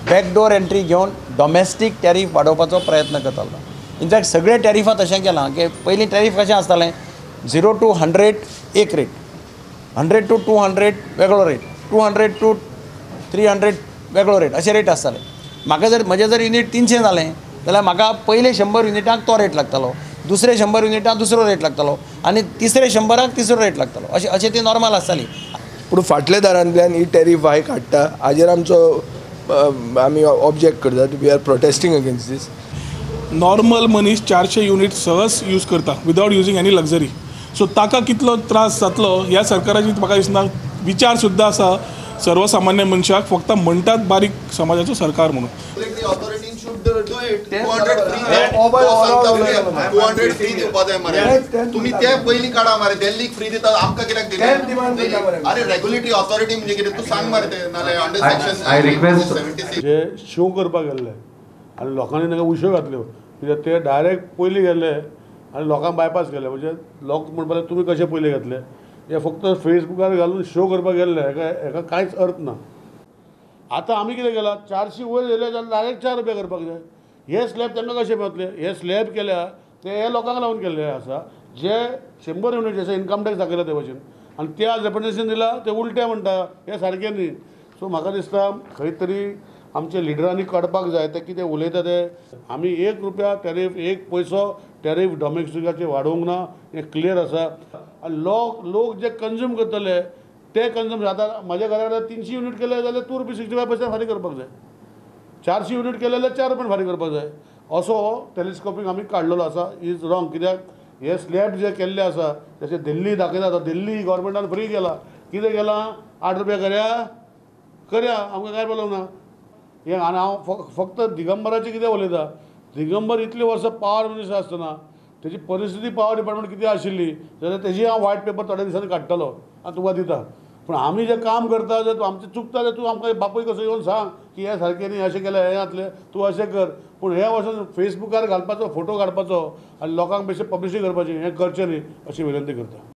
Backdoor entry घेवन domestic tariff वाडोवपाचो प्रयत्न करतालो. इनफॅक्ट सगळे टॅरिफां तशें केलां की पयलीं टॅरीफ कशें आसतालें 0 to 100 एक रेट, 100 to 200 वेगळो रेट, 200 to 300 वेगळो रेट, अशे रेट आसताले. म्हाका जर म्हजें जर युनिट 300 जालें जाल्यार म्हाका पयले 100 युनिटांक तो रेट लागतालो, दुसरे 100 युनिटांक दुसरो रेट लागतालो आनी तिसरे 100राक तिसरो रेट लागतालो. अशें ती नॉर्मल आसताली. पूण फाटल्या दारांतल्यान ही टॅरीफ हायक हाडटा हाजेर आमचो आमी ऑब्जेक्ट करतात. We are protesting against this. Normal मनीस 400 युनिट सहज यूज करता without using any luxury. So ताका कितलो त्रास जातलो ह्या सरकाराची म्हाका दिसना विचार सुद्दां आसा सर्वसामान्य मनशाक. फक्त म्हणटात बारीक समाजाचो सरकार म्हणून. तुम्ही ते पयलीं काडा मरे, दिल्लीक फ्री दिता आमकां कित्याक दिलें? अरे रेग्युलेटरी ऑथॉरिटी म्हणजे कितें तूं सांग मरे ते नाल्यार अंडर सेक्शन जे शो करपाक गेल्ले आनी लोकांनी तांकां उश्यो घातल्यो कित्याक ते डायरेक्ट पयलीं गेले आनी लोकांक बायपास केले. म्हणजे लोक म्हणपाक तुमी कशे पयलीं घेतले, हे फक्त फेसबुकार घालून शो करपाक गेल्ले, हेका कांयच अर्थ ना. आतां आमी कितें केलां 400 वयर गेले जाल्यार डायरेक्ट 4 रुपया करपाक जाय. हे स्लॅब तांकां कशे मेळटले? हे स्लॅब केल्या ते हे लोकांक लावन केल्ले आसा जे 100 युनिट आसा इन्कम टॅक्स दाखयला ते भशेन आनी ते आज रिप्रेझेंटेशन दिला ते उलटे म्हणटा हे सारकें न्ही. सो म्हाका दिसता खंय तरी आमच्या लिडरांनी कळपाक जाय ते कितें उलयता ते. आमी 1 रुपया टॅरीफ 1 पैसो टॅरीफ डॉमेस्टिकाचे वाडोवंक ना, हें क्लियर आसा. आनी लोक जे कंज्यूम करतले ते कंज्यूम आतां म्हाज्या घरा कडेन 300 युनिट केले जाल्यार 2 रुपया 65 पैसे फारीक करपाक जाय. 400 युनिट केले जाल्यार 4 रुपया फारीक करपाक जाय. असो टेलिस्कोपीक आमी काडलेलो आसा. Is wrong. कित्याक हे स्लॅब जे केल्ले आसा जशें दिल्ली दाखयता आतां दिल्ली गव्हर्मेंटान फ्री केला. कितें केलां? 8 रुपया करया आमकां कांय प्रॉब्लम ना. हे आनी हांव फक्त दिगंबराचें कितें उलयता, दिगंबर इतले वर्सां पावर मिनिस्टर आसतना तेजी परिस्थिती पावर डिपार्टमेंट कितें आशिल्ली जाल्यार तेजी हांव व्हायट पेपर थोड्या दिसांनी काडटलो आनी तुका दिता. पूण आमी जें काम करता जर आमचें चुकता जाल्यार तूं आमकां बापूय कसो येवन सांग की हें सारकें न्ही, अशें केलें, हें जातलें, तूं अशें कर. पूण हे वचून फेसबुकार घालपाचो, फोटो काडपाचो आनी लोकांक बेश्टें पब्लिशी करपाची हें करचें न्ही अशी विनंती करता.